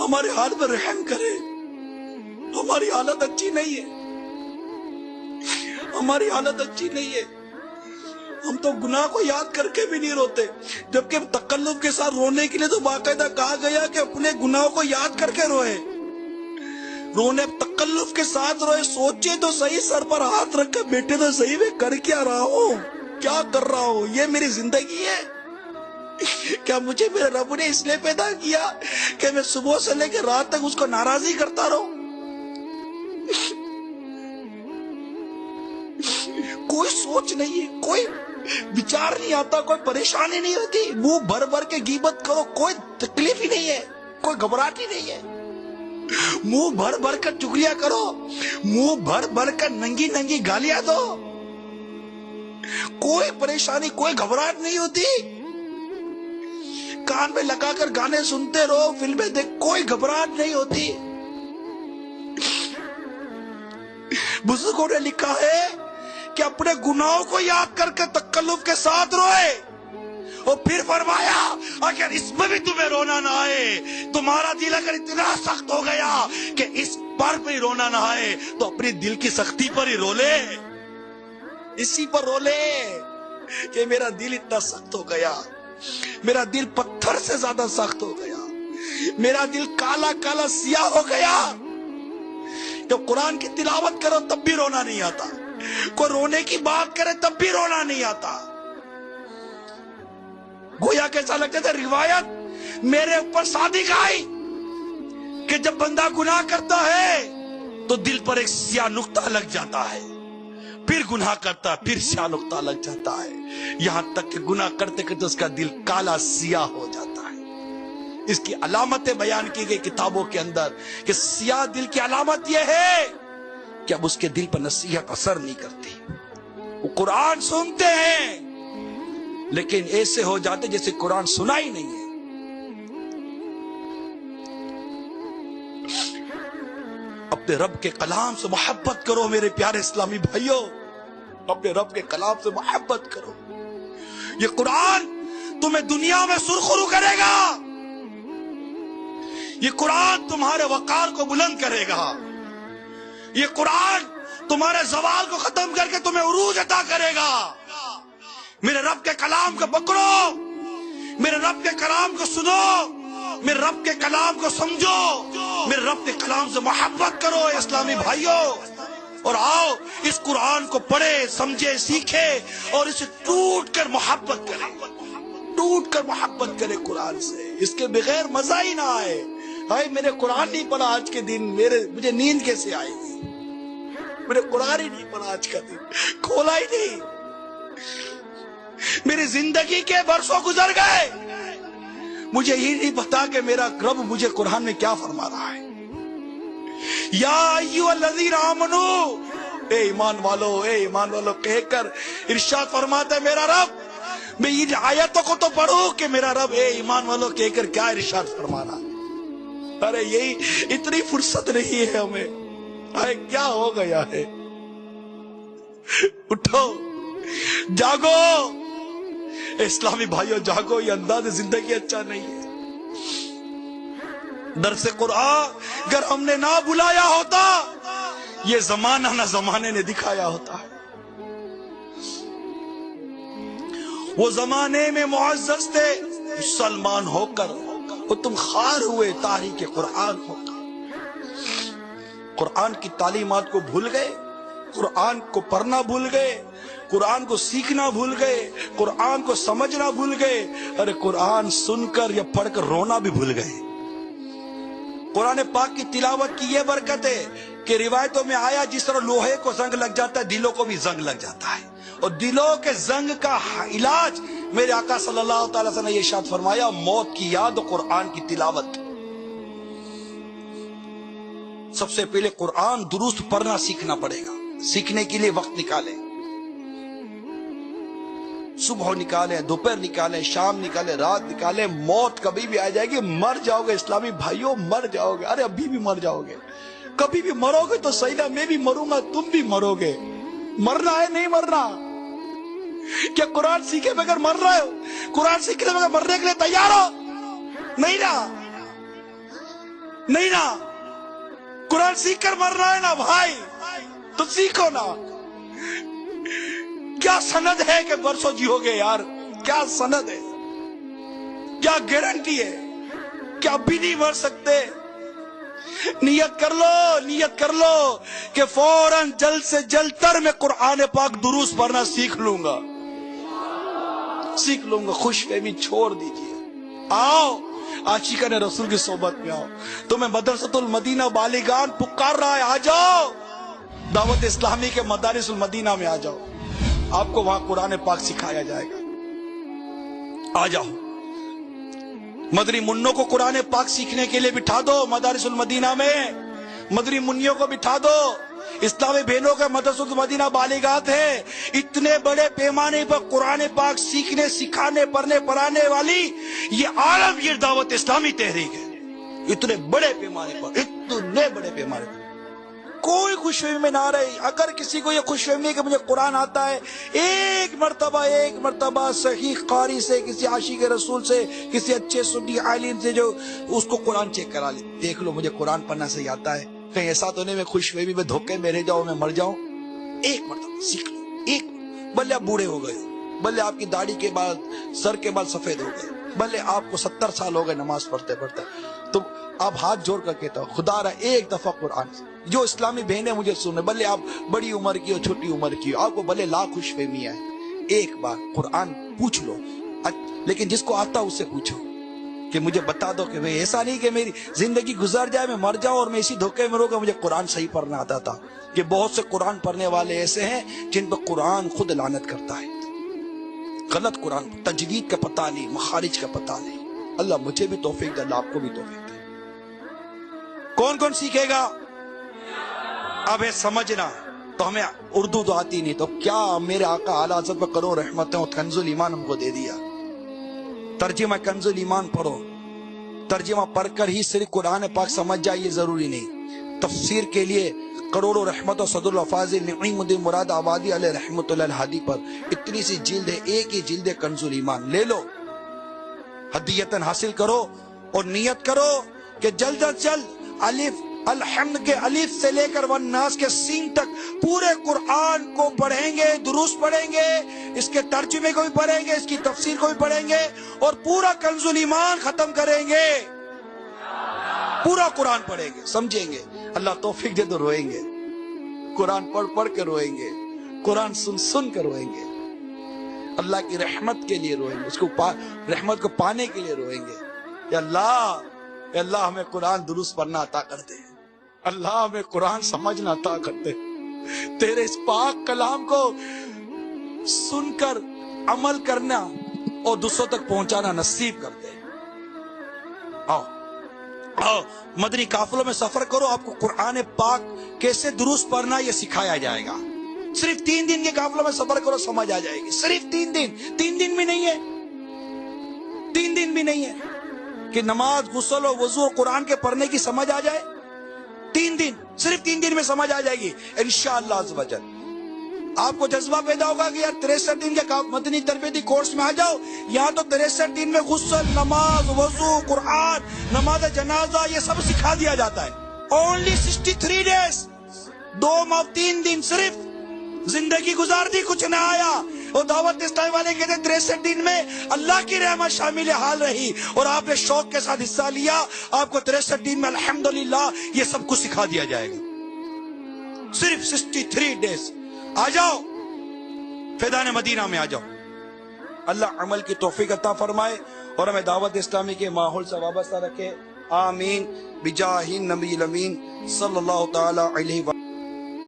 ہمارے حال پر رحم کرے. ہماری حالت اچھی نہیں ہے، ہماری حالت اچھی نہیں ہے. ہم تو گناہ کو یاد کر کے بھی نہیں روتے، جبکہ تکلف کے ساتھ رونے کے لیے تو باقاعدہ کہا گیا کہ اپنے گناہوں کو یاد کر کے روئے. رونے تکلف کے ساتھ روئے. سوچے تو صحیح، سر پر ہاتھ رکھ کے بیٹھے تو صحیح، میں کر کیا رہا ہوں، کیا کر رہا ہوں؟ یہ میری زندگی ہے؟ کیا مجھے میرے رب نے اس لیے پیدا کیا کہ میں صبح سے لے کے رات تک اس کو ناراضی کرتا رہوں؟ کوئی سوچ نہیں ہے، کوئی بچار نہیں آتا، کوئی پریشانی نہیں ہوتی. منہ بھر بھر کے غیبت کرو، کوئی تکلیف ہی نہیں ہے، کوئی گھبراہٹ ہی نہیں ہے. منہ بھر بھر کر چغلیاں کرو، منہ بھر بھر کر ننگی ننگی گالیاں دو، کوئی پریشانی، کوئی گھبراہٹ نہیں ہوتی. کان میں لگا کر گانے سنتے رہو، فلمیں دیکھ، کوئی گھبراہٹ نہیں ہوتی. بزرگوں نے لکھا ہے کہ اپنے گناہوں کو یاد کر کے تکلف کے ساتھ روئے، اور پھر فرمایا اگر اس میں بھی تمہیں رونا نہ آئے، تمہارا دل اگر اتنا سخت ہو گیا کہ اس پر بھی رونا نہ آئے، تو اپنی دل کی سختی پر ہی رو لے، اسی پر رو لے کہ میرا دل اتنا سخت ہو گیا، میرا دل پتھر سے زیادہ سخت ہو گیا، میرا دل کالا کالا سیاہ ہو گیا. جب قرآن کی تلاوت کرو تب بھی رونا نہیں آتا، کوئی رونے کی بات کرے تب بھی رونا نہیں آتا. گویا کیسا لگتا تھا، روایت میرے اوپر صادق آئی کہ جب بندہ گناہ کرتا ہے تو دل پر ایک سیاہ نقطہ لگ جاتا ہے، پھر گناہ کرتا ہے پھر سیاہ نقطہ لگ جاتا ہے، یہاں تک کہ گناہ کرتے کرتے اس کا دل کالا سیاہ ہو جاتا ہے. اس کی علامتیں بیان کی گئی کتابوں کے اندر کہ سیاہ دل کی علامت یہ ہے کہ اب اس کے دل پر نصیحت اثر نہیں کرتی. وہ قرآن سنتے ہیں لیکن ایسے ہو جاتے جیسے قرآن سنا ہی نہیں ہے. اپنے رب کے کلام سے محبت کرو میرے پیارے اسلامی بھائیوں، اپنے رب کے کلام سے محبت کرو. یہ قرآن تمہیں دنیا میں سرخرو کرے گا، یہ قرآن تمہارے وقار کو بلند کرے گا، یہ قرآن تمہارے زوال کو ختم کر کے تمہیں عروج عطا کرے گا. میرے رب کے کلام کو پکڑو، میرے رب کے کلام کو سنو، میرے رب کے کلام کو سمجھو، میرے رب کے کلام سے محبت کرو اسلامی بھائیوں، اور آؤ اس قرآن کو پڑھے، سمجھے، سیکھے اور اسے ٹوٹ کر محبت کرے، ٹوٹ کر محبت کرے قرآن سے. اس کے بغیر مزہ ہی نہ آئے. بھائی میں نے قرآن نہیں پڑھا آج کے دن، مجھے نیند کیسے آئے گی؟ میں نے قرآن ہی نہیں پڑھا آج کا دن، کھولا ہی نہیں. میری زندگی کے برسوں گزر گئے، مجھے ہی نہیں پتا کہ میرا رب مجھے قرآن میں کیا فرما رہا ہے. یا ایھا الذین آمنو، اے ایمان والو، اے ایمان والو کہہ کر ارشاد فرماتا ہے میرا رب. میں ان آیتوں کو تو پڑھوں کہ میرا رب اے ایمان والو کہہ کر کیا ارشاد فرما رہا ہے. ارے یہی اتنی فرصت نہیں ہے ہمیں، ارے کیا ہو گیا ہے. اٹھو، جاگو اسلامی بھائیوں، جاگو. یہ انداز زندگی اچھا نہیں ہے. درس قرآن اگر ہم نے نہ بلایا ہوتا، یہ زمانہ نہ زمانے نے دکھایا ہوتا ہے. وہ زمانے میں معزز تھے مسلمان ہو کر، وہ تم خار ہوئے تاریخ قرآن ہو کر. قرآن کی تعلیمات کو بھول گئے، قرآن کو پڑھنا بھول گئے، قرآن کو سیکھنا بھول گئے، قرآن کو سمجھنا بھول گئے. ارے قرآن سن کر یا پڑھ کر رونا بھی بھول گئے. قرآن پاک کی تلاوت کی یہ برکت ہے کہ روایتوں میں آیا جس طرح لوہے کو زنگ لگ جاتا ہے دلوں کو بھی زنگ لگ جاتا ہے، اور دلوں کے زنگ کا علاج میرے آقا صلی اللہ تعالی وسلم نے یہ ارشاد فرمایا، موت کی یاد و قرآن کی تلاوت. سب سے پہلے قرآن درست پڑھنا سیکھنا پڑے گا. سیکھنے کے لیے وقت نکالیں، صبح نکالیں، دوپہر نکالیں، شام نکالیں، رات نکالیں. موت کبھی بھی آ جائے گی، مر جاؤ گے اسلامی بھائیوں، مر جاؤ گے. ارے ابھی بھی مر جاؤ گے، کبھی بھی مرو گے تو صحیح نا، میں بھی مروں گا، تم بھی مرو گے. مرنا ہے نہیں مرنا؟ کیا قرآن سیکھے بغیر مر رہے ہو؟ قرآن سیکھنے بغیر مرنے کے لیے تیار ہو؟ نہیں نا. नहीं ना, कुरान सीख कर मर रहा है ना भाई, तो सीखो ना। क्या सनद है कि बरसों जियोगे यार, क्या सनद है, क्या गारंटी है, क्या अभी नहीं मर सकते। नियत कर लो कि फौरन जल्द से जल्द तर में कुरान पाक दुरूस पढ़ना सीख लूंगा। खुशफहमी छोड़ दीजिए, आओ आशिकान रसूल की सोबत में आओ। तुम्हें मदरसतुल मदीना बालिगान पुकार रहा है, आ जाओ दावत इस्लामी के मदारिसुल मदीना में आ जाओ, आपको वहां कुरान पाक सिखाया जाएगा। आ जाओ, मदरी मुन्नों को कुरान पाक सीखने के लिए बिठा दो मदारिसुल मदीना में, मदरी मुन्नियों को बिठा दो। इस्लामी बहनों का मदरसुल मदीना बालिगात है। इतने बड़े पैमाने पर कुरान पाक सीखने, सिखाने, पढ़ने, पढ़ाने वाली ये आलमगीर दावत इस्लामी तहरीक है। इतने बड़े पैमाने पर कोई खुशफहमी में ना रही। अगर किसी को ये खुशफहमी है कि मुझे कुरान आता है, एक मर्तबा सही कारी से, किसी आशिक रसूल से, किसी अच्छे सुन्नी आलिम से जो उसको कुरान चेक करा ले, देख लो मुझे कुरान पढ़ना सही आता है, कहीं ऐसा तो नहीं मैं खुशफहमी में धोखे में रह जाऊं, मैं मर जाऊं। एक मर्तबा सीख लो, एक, भले आप बूढ़े हो गए हो, भले आपकी दाढ़ी के बाद सर के बाल सफेद हो गए, भले आपको 70 साल हो गए नमाज पढ़ते पढ़ते, तो आप हाथ जोड़ कर कहते हो खुदा रहा एक दफा कुरान, जो इस्लामी बहनें मुझे सुने, भले आप बड़ी उम्र की हो छोटी उम्र की हो, आपको भले लाख खुशफहमी है, एक बार कुरान पूछ लो। लेकिन जिसको आता उससे पूछो कि मुझे बता दो कि भाई ऐसा नहीं कि मेरी जिंदगी गुजर जाए, मैं मर जाऊं और मैं इसी धोखे में रहूंगा, मुझे कुरान सही पढ़ना आता था। कि बहुत से कुरान पढ़ने वाले ऐसे हैं जिन पर कुरान खुद लानत करता है, गलत कुरान, तजवीद का पता नहीं, मखारिज का पता नहीं। अल्लाह मुझे भी तौफीक दे, अल्लाह आपको भी तौफीक दे। कौन कौन सीखेगा? अब है समझना, तो हमें उर्दू तो आती नहीं, तो क्या मेरे आका आला हज़रत पर करो रहमतें, कंजुल ईमान हमको दे दिया। तर्जुमा कंजुल ईमान पढ़ो, तर्जुमा पढ़कर ही सिर्फ कुरान पाक समझ जाए ये जरूरी नहीं। तफसीर के लिए करोड़ों रहमत और सदरुल अफाजिल नईमुद्दीन मुराद आबादी अलैहि रहमतुल्लाह हादी पर इतनी सी जिल्द है, एक ही जिल्द कंजुल ईमान ले लो, हदियतन हासिल करो और नियत करो कि जल्द अज जल्द अलिफ अलहम्द के अलिफ से लेकर वन्नास के सीन तक पूरे कुरान को पढ़ेंगे, दुरूस पढ़ेंगे, इसके तर्जुमे को भी पढ़ेंगे, इसकी तफसीर को भी पढ़ेंगे और पूरा कंजुल ईमान खत्म करेंगे, पूरा कुरान पढ़ेंगे, समझेंगे। अल्लाह तौफीक दे तो रोएंगे, कुरान पढ़ पढ़ के रोएंगे, कुरान सुन सुन कर रोएंगे, अल्लाह की रहमत के लिए रोएंगे, उसको रहमत को पाने के लिए रोएंगे। या अल्लाह हमें कुरान दुरुस्त पढ़ना अता कर दे, अल्लाह हमें कुरान समझना अता कर दे, तेरे इस पाक कलाम को सुनकर अमल करना और दूसरों तक पहुंचाना नसीब कर दे। आओ मदनी काफिलों में सफर करो, आपको कुरान पाक कैसे दुरुस्त पढ़ना ये सिखाया जाएगा। सिर्फ 3 दिन के काफिलों में सफर करो, समझ आ जाएगी। सिर्फ 3 दिन भी नहीं है, 3 दिन भी नहीं है कि नमाज, गुस्ल और वजू और कुरान के पढ़ने की समझ आ जाए। 3 दिन, सिर्फ 3 दिन में समझ आ जाएगी इंशाअल्लाह अज़्ज़ वजल। आपको जज्बा पैदा होगा कि यार 63 दिन के मदनी तरबियती कोर्स में आ जाओ, यहाँ तो 63 दिन में गुस्ल, नमाज, वजू, कुरान, नमाज जनाजा ये सब सिखा दिया जाता है। ओनली 63 डेज, 2 माह 3 दिन सिर्फ जिंदगी गुजार दी, कुछ ना आया। और दावत इस्लामी वाले कहते 63 दिन में अल्लाह की रहमत शामिल हाल रही और आपने शौक के साथ हिस्सा लिया, आपको 63 दिन में अल्हम्दुलिल्लाह ये सब कुछ सिखा दिया जाएगा। सिर्फ 63 डेज। आ जाओ फैदान मदीना में आ जाओ। अल्लाह अमल की तौफीक अता फरमाए और हमें दावत इस्लामी के माहौल से वाबस्ता रखे। आमीन बिजाहिन नबी अमीन सल्लल्लाहु तआला अलैहि